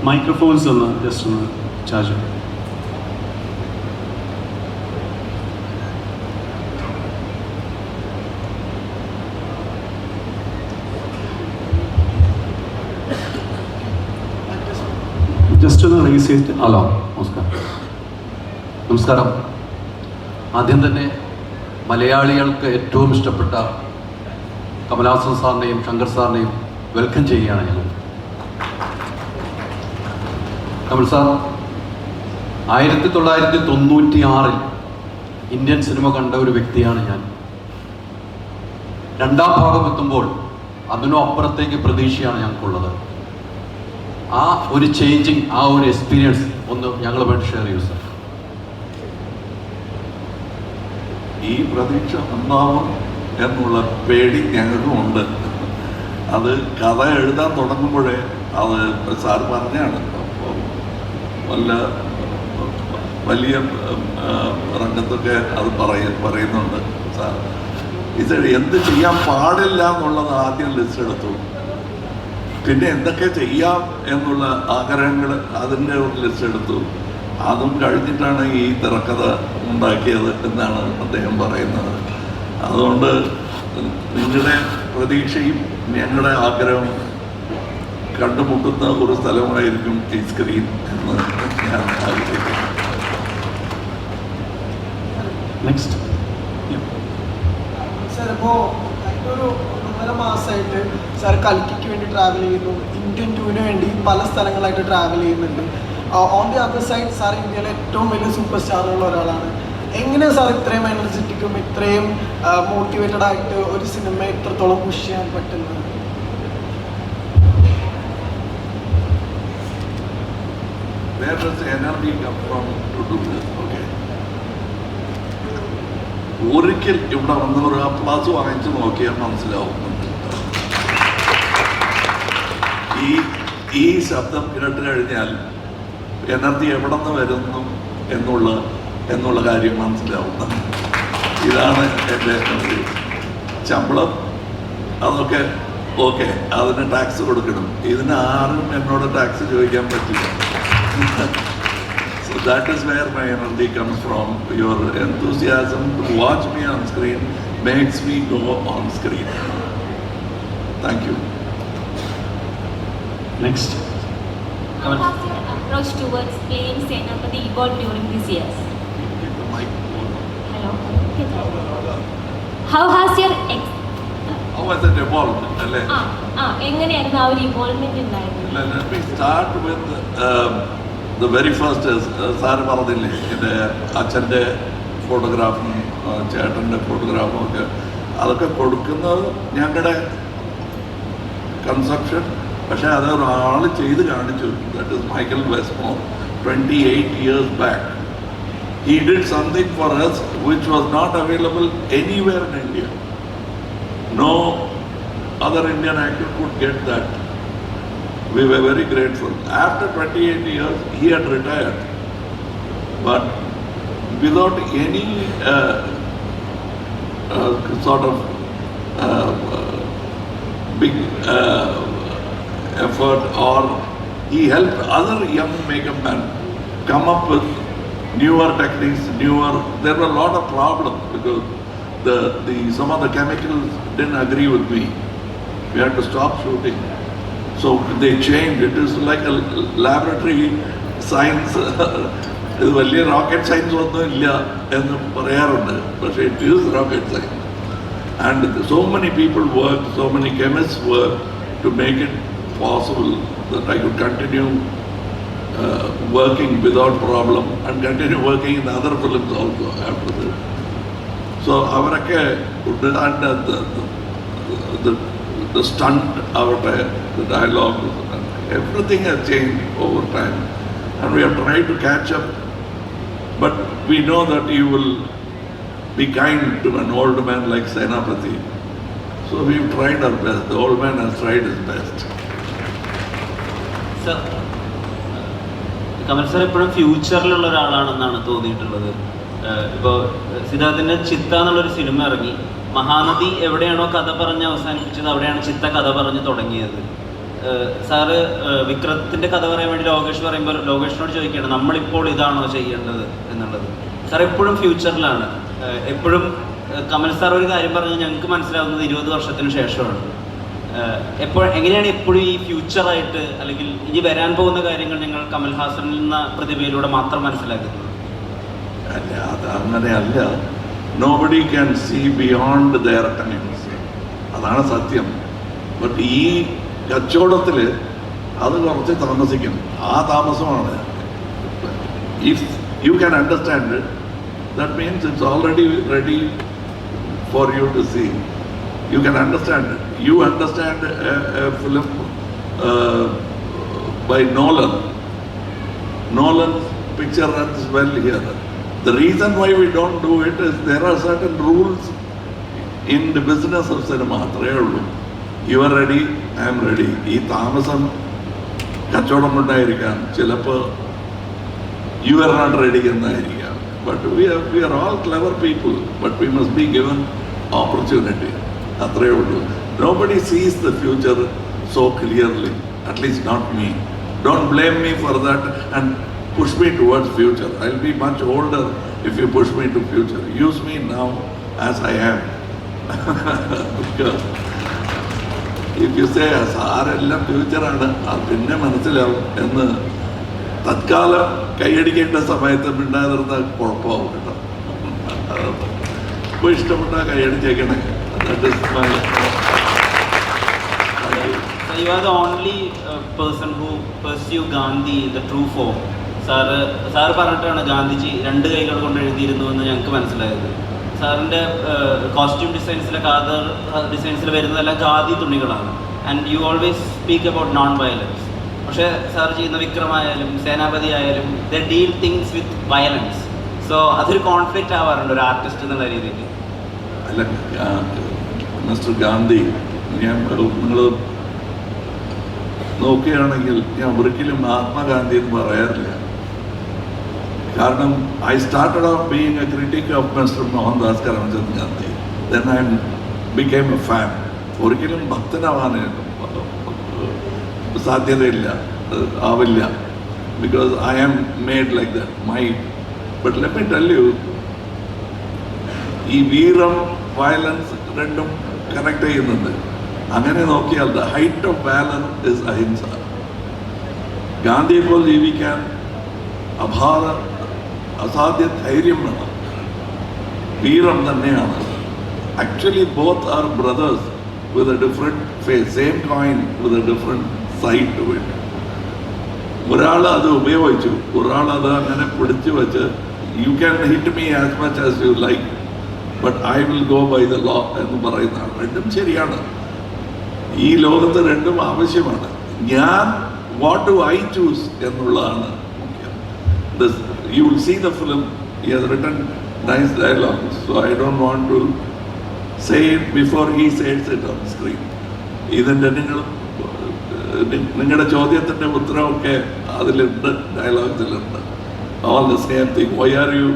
Microphones ഒന്ന് just ഒന്ന് charge just ഒന്ന് റേസ് ചെയ്തിട്ട്. ഹലോ, നമസ്കാരം. ആദ്യം തന്നെ മലയാളികൾക്ക് ഏറ്റവും ഇഷ്ടപ്പെട്ട കമലഹാസൻ സാറിനെയും ശങ്കർ സാറിനെയും വെൽക്കം ചെയ്യുകയാണ് ഞങ്ങൾ. കമൽ സാർ 1996 ഇന്ത്യൻ സിനിമ കണ്ട ഒരു വ്യക്തിയാണ് ഞാൻ. രണ്ടാം ഭാഗം എത്തുമ്പോൾ അതിനും അപ്പുറത്തേക്ക് പ്രതീക്ഷയാണ് ഞങ്ങൾക്കുള്ളത്. ആ ഒരു ചേഞ്ചിങ്, ആ ഒരു എക്സ്പീരിയൻസ് ഒന്ന് ഞങ്ങളുമായിട്ട് ഷെയർ ചെയ്യൂ സാർ. ഈ പ്രതീക്ഷ ഉണ്ടാവും എന്നുള്ള പേടി ഞങ്ങൾക്കും ഉണ്ട്. അത് കഥ എഴുതാൻ തുടങ്ങുമ്പോഴേ അത് സാർ പറഞ്ഞാണ്. അപ്പോൾ വലിയ രംഗത്തൊക്കെ അത് പറയുന്നുണ്ട് സാർ. ഇത് എന്ത് ചെയ്യാൻ പാടില്ല എന്നുള്ളത് ആദ്യം ലിസ്റ്റ് എടുത്തു. പിന്നെ എന്തൊക്കെ ചെയ്യാം എന്നുള്ള ആഗ്രഹങ്ങൾ അതിൻ്റെ ഒരു ലിസ്റ്റ് എടുത്തു. അതും കഴിഞ്ഞിട്ടാണ് ഈ തിരക്കഥ ഉണ്ടാക്കിയത് എന്നാണ് അദ്ദേഹം പറയുന്നത്. അതുകൊണ്ട് നിങ്ങളുടെ പ്രതീക്ഷയും ഞങ്ങളുടെ ആഗ്രഹവും കണ്ടുമുട്ടുന്ന ഒരു സ്ഥലമായിരിക്കും ഈ സ്ക്രീൻ എന്ന് ഞാൻ ആഗ്രഹിക്കുന്നു. നെക്സ്റ്റ്. സാർ, ഇപ്പോൾ ഒരു 1.5 മാസമായിട്ട് സാർ കൽക്കിക്ക് വേണ്ടി ട്രാവൽ ചെയ്യുന്നു. ഇന്ത്യൻ ടൂവിന് വേണ്ടി പല സ്ഥലങ്ങളായിട്ട് ട്രാവൽ ചെയ്യുന്നുണ്ട്. On the other side sir ഇന്ത്യയിലെ ഏറ്റവും വലിയ സൂപ്പർ സ്റ്റാറുള്ള ഒരാളാണ്. എങ്ങനെയാണ് സാർ ഇത്രയും എനർജറ്റിക്കും ഇത്രയും മോട്ടിവേറ്റഡ് ആയിട്ട് ഒരു സിനിമ ഇത്രത്തോളം പുഷ് ചെയ്യാൻ പറ്റുന്നത്? Where does the energy come from to do this? Okay. ഒരിക്കൽ ഇവിടെ വന്ന് ഒരു അപ്ലാസ് വാങ്ങിച്ചു നോക്കിയാൽ മനസ്സിലാവുന്നുണ്ട്. ഈ ശബ്ദം കേട്ട് കഴിഞ്ഞാൽ എനർജി എവിടെ നിന്ന് വരുന്നു എന്നുള്ള കാര്യം മനസ്സിലാവുന്നു. ഇതാണ് എൻ്റെ ശമ്പളം. അതൊക്കെ ഓക്കെ, അതിന് ടാക്സ് കൊടുക്കണം. ഇതിന് ആരും എന്നോട് ടാക്സ് ചോദിക്കാൻ പറ്റില്ല. So that is where my energy comes from. Your enthusiasm to watch me on screen makes me go on screen. Thank you. Next. How has your approach towards playing Senapati evolved during these years? Hello. How has your How has it evolved? എങ്ങനെയായിരുന്നു ആ ഒരു ഇവോൾവ്മെന്റ് ഉണ്ടായിരുന്നത്? Let me start with the very first. Sir പറഞ്ഞില്ലേ, എൻ്റെ അച്ഛൻ്റെ ഫോട്ടോഗ്രാഫും ചേട്ടൻ്റെ ഫോട്ടോഗ്രാഫും ഒക്കെ അതൊക്കെ കൊടുക്കുന്നത് ഞങ്ങളുടെ കൺസെപ്ഷൻ. പക്ഷേ അത് ഒരാൾ ചെയ്ത് കാണിച്ചു. That is Michael Westmore 28 years back. He did something for us which was not available anywhere in India. No other Indian actor could get that. We were very grateful. After 28 years, he had retired. But without any sort of big effort, or he helped other young makeup men come up with newer techniques, there were a lot of problems because some of the chemicals didn't agree with me. We had to stop shooting. So they changed. It is like a laboratory science. ഇത് വലിയ rocket science ഒന്നും ഇല്ല എന്ന് പറയാറുണ്ട്, പക്ഷേ it is rocket science. And so many people worked, so many chemists worked to make it possible that I could continue working without problem and continue working in other films also after this. So അവരൊക്കെ and the stunt out the dialogue, everything has changed over time, and we have tried to catch up. But we know that you will be kind to an old man like Senapati. So we've tried our best. The old man has tried his best. Sir, Kamal sir എപ്പോഴും ഫ്യൂച്ചറിലുള്ള ഒരാളാണെന്നാണ് തോന്നിയിട്ടുള്ളത്. ഇപ്പോൾ സിദ്ധാർത്ഥിൻ്റെ ചിത്ത എന്നുള്ളൊരു cinema ഇറങ്ങി. മഹാനദി എവിടെയാണോ കഥ പറഞ്ഞ് അവസാനിപ്പിച്ചത് അവിടെയാണ് ചിത്ത കഥ പറഞ്ഞ് തുടങ്ങിയത്. സാറ് വിക്രത്തിന്റെ കഥ പറയാൻ വേണ്ടി ലോകേഷ് പറയുമ്പോൾ ലോകേഷിനോട് ചോദിക്കുകയാണ് നമ്മളിപ്പോൾ ഇതാണോ ചെയ്യേണ്ടത് എന്നുള്ളത്. സാർ എപ്പോഴും ഫ്യൂച്ചറിലാണ്. എപ്പോഴും കമൽ സാർ ഒരു കാര്യം പറഞ്ഞാൽ ഞങ്ങൾക്ക് മനസ്സിലാവുന്നത് 20 വർഷത്തിന് ശേഷമാണ്. എങ്ങനെയാണ് എപ്പോഴും ഈ ഫ്യൂച്ചറായിട്ട് അല്ലെങ്കിൽ ഇനി വരാൻ പോകുന്ന കാര്യങ്ങൾ നിങ്ങൾ കമൽ ഹാസനിൽ എന്ന പ്രതിഭയിലൂടെ മാത്രം മനസ്സിലാക്കുന്നത്? അല്ല, അത് അങ്ങനെയല്ല. Nobody can see beyond their times, അതാണ് സത്യം. ബട്ട് ഈ കച്ചവടത്തിൽ അത് കുറച്ച് താമസിക്കും. ആ താമസമാണ്. If you can understand that means it's already ready for you to see. You can understand it. You understand a film by Nolan. Nolan's picture runs well here. The reason why we don't do it is there are certain rules in the business of cinema. You are ready, I am ready. ഈ താമസം കച്ചവടം കൊണ്ടായിരിക്കാം, ചിലപ്പോൾ you are not ready എന്നായിരിക്കാം. But we are all clever people, but we must be given opportunity. അത്രയേ ഉള്ളൂ. Nobody sees the future so clearly, at least not me. Don't blame me for that and push me towards future. I'll be much older if you push me to future. Use me now as I am. If you say സാരെല്ലാം ഫ്യൂച്ചറാണ്, അത് പിന്നെ മനസ്സിലാവും എന്ന് തത്കാലം കൈയടിക്കേണ്ട സമയത്ത് മിണ്ടാതിരുന്ന കുഴപ്പമാവും കേട്ടോ. ഇപ്പോൾ ഇഷ്ടപ്പെട്ടാൽ കൈയടിച്ചേക്കണേ. That is my... So you are the only person who pursue Gandhi in the true form. Sir പറഞ്ഞിട്ടാണ് ഗാന്ധിജി 2 കൈകൾ കൊണ്ട് എഴുതിയിരുന്നു എന്ന് ഞങ്ങൾക്ക് മനസ്സിലായത്. സാറിൻ്റെ കോസ്റ്റ്യൂം ഡിസൈൻസിലെ ഖാദർ ഡിസൈൻസിൽ വരുന്നതെല്ലാം ഖാദി തുണികളാണ്. And you always speak about non violence. പക്ഷേ സാർ ചെയ്യുന്ന വിക്രമായാലും സേനാപതി ആയാലും they deal things with violence. So അതൊരു കോൺഫ്ലിക്റ്റ് ആവാറുണ്ട് ഒരു ആർട്ടിസ്റ്റ് എന്നുള്ള രീതിയിൽ. അല്ല, മിസ്റ്റർ ഗാന്ധി, നിങ്ങൾ നോക്കുകയാണെങ്കിൽ ഞാൻ ഒരിക്കലും മഹാത്മാഗാന്ധി എന്ന് പറയാറില്ല. കാരണം I started off being a critic of mister Mohandas Karamchand Gandhi. Then I became a fan. ഒരിക്കലും ഭക്തനാവാൻ സാധ്യതയില്ല, ആവില്ല. Because I am made like that. But let me tell you, ഈ വീരം വയലൻസ് രണ്ടും കണക്ട് ചെയ്യുന്നുണ്ട്. അങ്ങനെ നോക്കിയാൽ the height of valour is ahimsa. ഗാന്ധിയെ പോലെ ജീവിക്കാൻ അസാധ്യ ധൈര്യം വേണം, വീരം തന്നെയാണ്. Actually both are brothers with a different face, same coin with a different side to it. ഒരാൾ അത് ഉപയോഗിച്ചു, ഒരാൾ അത് അങ്ങനെ പിടിച്ചു വെച്ച് you can hit me as much as you like, but I will go by the law എന്ന് പറയുന്നതാണ്. രണ്ടും ശരിയാണ്. ഈ ലോകത്ത് രണ്ടും ആവശ്യമാണ്. ഞാൻ വാട്ട് ഡു ഐ ചൂസ് എന്നുള്ളതാണ് മുഖ്യം. You will see the film, he has written nice dialogues, so I don't want to say it before he says it on screen. ഇതിൻ്റെ നിങ്ങളുടെ ചോദ്യത്തിൻ്റെ ഉത്തരവൊക്കെ അതിലുണ്ട്, ഡയലോഗ്സിലുണ്ട്. All the same thing. Why are you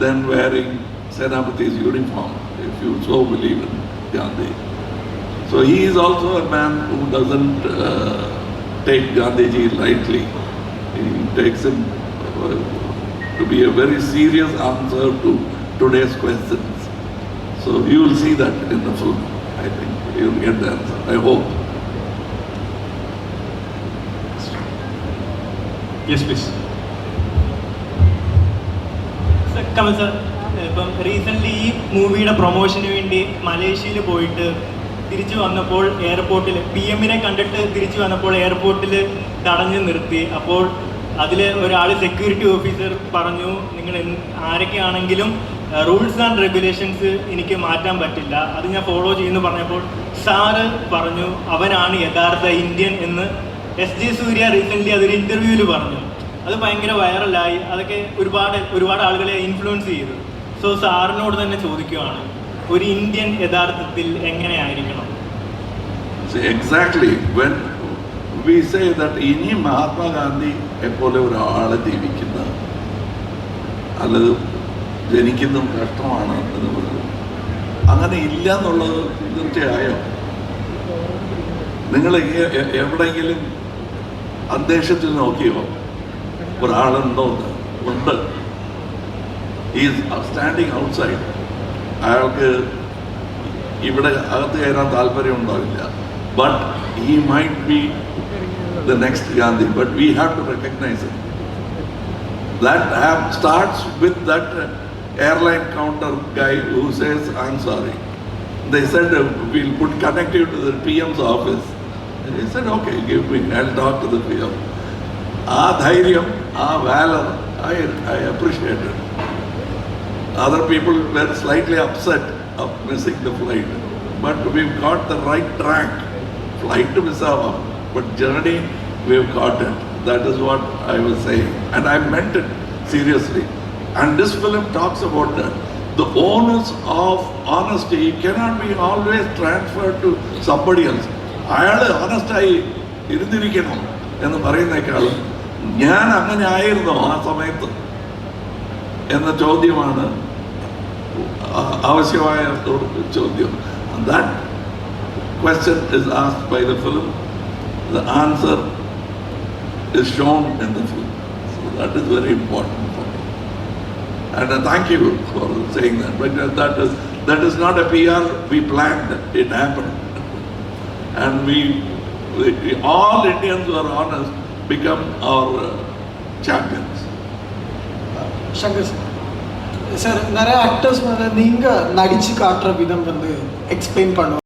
then wearing Senapati's uniform, if you so believe in Gandhi? So he is also a man who doesn't take Gandhiji lightly. He takes him to be a very serious answer to today's questions. So you will see that in the film. I think you will get the answer. I hope. Yes, please. Kamal sir, ഇപ്പം recently ഈ മൂവിയുടെ പ്രൊമോഷന് വേണ്ടി മലേഷ്യയിൽ പോയിട്ട് തിരിച്ചു വന്നപ്പോൾ എയർപോർട്ടിൽ PM-നെ കണ്ടിട്ട് തിരിച്ചു വന്നപ്പോൾ എയർപോർട്ടിൽ തടഞ്ഞു നിർത്തി. അപ്പോൾ അതിൽ ഒരാൾ സെക്യൂരിറ്റി ഓഫീസർ പറഞ്ഞു, നിങ്ങൾ ആരൊക്കെയാണെങ്കിലും റൂൾസ് ആൻഡ് റെഗുലേഷൻസ് എനിക്ക് മാറ്റാൻ പറ്റില്ല, അത് ഞാൻ ഫോളോ ചെയ്യുന്നു പറഞ്ഞപ്പോൾ സാറ് പറഞ്ഞു അവനാണ് യഥാർത്ഥ ഇന്ത്യൻ എന്ന്. SJ സൂര്യ റീസെൻ്റ്ലി അതൊരു ഇൻ്റർവ്യൂവിൽ പറഞ്ഞു. അത് ഭയങ്കര വൈറലായി. അതൊക്കെ ഒരുപാട് ആളുകളെ ഇൻഫ്ലുവൻസ് ചെയ്തു. സോ സാറിനോട് തന്നെ ചോദിക്കുകയാണ്, ഒരു ഇന്ത്യൻ യഥാർത്ഥത്തിൽ എങ്ങനെയായിരിക്കണം? Exactly. When we say that ഇനി മഹാത്മാഗാന്ധി പോലെ ഒരാളെ ജീവിക്കുന്ന അല്ലത് ജനിക്കുന്നതും കഷ്ടമാണ് എന്ന് പറയുന്നത് അങ്ങനെ ഇല്ല എന്നുള്ളത് തീർച്ചയായും നിങ്ങൾ എവിടെയെങ്കിലും അന്തരീക്ഷത്തിൽ നോക്കിയോ ഒരാളുണ്ടോ? ഉണ്ട്. Is standing outside. അയാൾക്ക് ഇവിടെ അകത്ത് കയറാൻ താല്പര്യം ഉണ്ടാവില്ല. But he might be the next Gandhi, but we have to recognize it. That starts with that airline counter guy who says, "I'm sorry." They said, "We'll connect you to the PM's office." And he said, "Okay, give me, I'll talk to the PM." Dhairyam, valor, I appreciate it. Other people were slightly upset of missing the flight, but we've got the right track. Flight to miss out, but journey we've got it. That is what I was saying, and I meant it seriously. And this film talks about that. The onus of honesty cannot be always transferred to somebody else. അയാൾ ഓണസ്റ്റായി ഇരുന്നിരിക്കണം എന്ന് പറയുന്നേക്കാളും ഞാൻ അങ്ങനെ ആയിരുന്നോ ആ സമയത്ത് എന്ന ചോദ്യമാണ് ആവശ്യമായ ചോദ്യം. That question is asked by the film. The answer is shown in the film. So that is very important for me. And thank you for saying that. But that is not a PR we planned. It happened. And we all Indians who are honest become our champions. Shankar sir, நிறைய actors வந்து நீங்க நடிச்சு காட்டுற விதம் வந்து explain பண்ணுவாங்க.